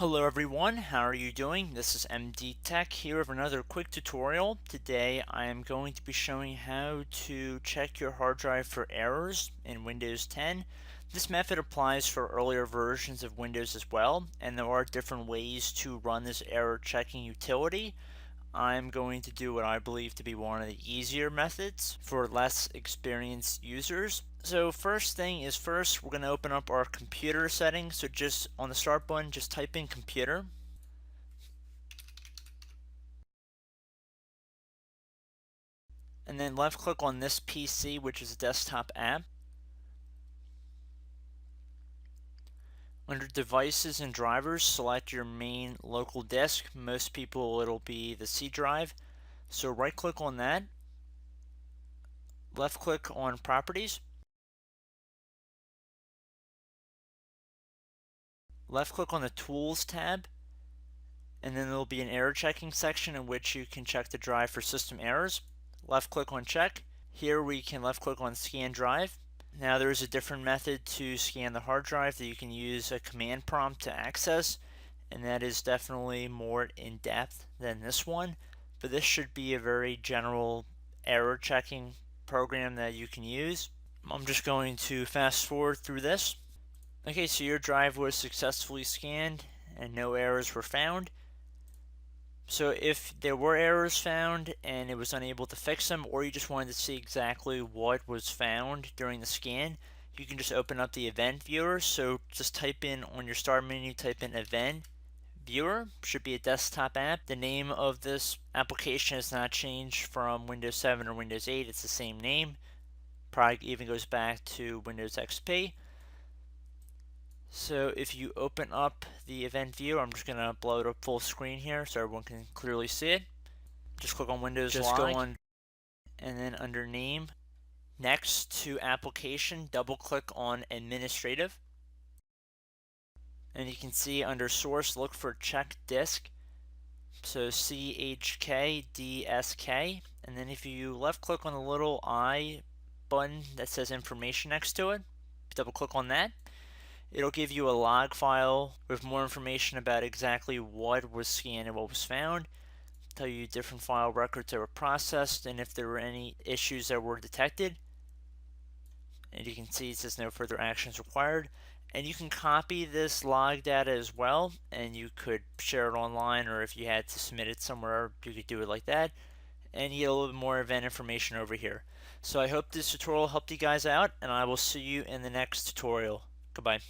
Hello everyone, how are you doing? This is MD Tech here with another quick tutorial. Today I am going to be showing how to check your hard drive for errors in Windows 10. This method applies for earlier versions of Windows as well, and there are different ways to run this error checking utility. I'm going to do what I believe to be one of the easier methods for less experienced users. So first thing is first, we're going to open up our computer settings. So just on the start button, just type in computer. And then left click on this PC, which is a desktop app. Under devices and drivers, select your main local disk. Most people it'll be the C drive. So right click on that. Left click on properties. Left click on the tools tab. And then there'll be an error checking section in which you can check the drive for system errors. Left click on check. Here we can left click on scan drive. Now there's a different method to scan the hard drive that you can use a command prompt to access, and that is definitely more in depth than this one, but this should be a very general error checking program that you can use. I'm just going to fast forward through this. Okay, so your drive was successfully scanned and no errors were found. So if there were errors found and it was unable to fix them, or you just wanted to see exactly what was found during the scan, you can just open up the event viewer. So just type in on your start menu, type in event viewer. Should be a desktop app. The name of this application has not changed from Windows 7 or Windows 8. It's the same name. Probably even goes back to Windows XP. So if you open up the event viewer, I'm just going to blow it up full screen here so everyone can clearly see it. Just click on Windows Just go on, and then under name, next to application, double click on administrative. And you can see under source, look for check disk. So chdsk. And then if you left click on the little I button that says information next to it, double click on that. It'll give you a log file with more information about exactly what was scanned and what was found. Tell you different file records that were processed and if there were any issues that were detected. And you can see it says no further actions required. And you can copy this log data as well, and you could share it online, or if you had to submit it somewhere, you could do it like that. And you get a little bit more event information over here. So I hope this tutorial helped you guys out, and I will see you in the next tutorial. Goodbye.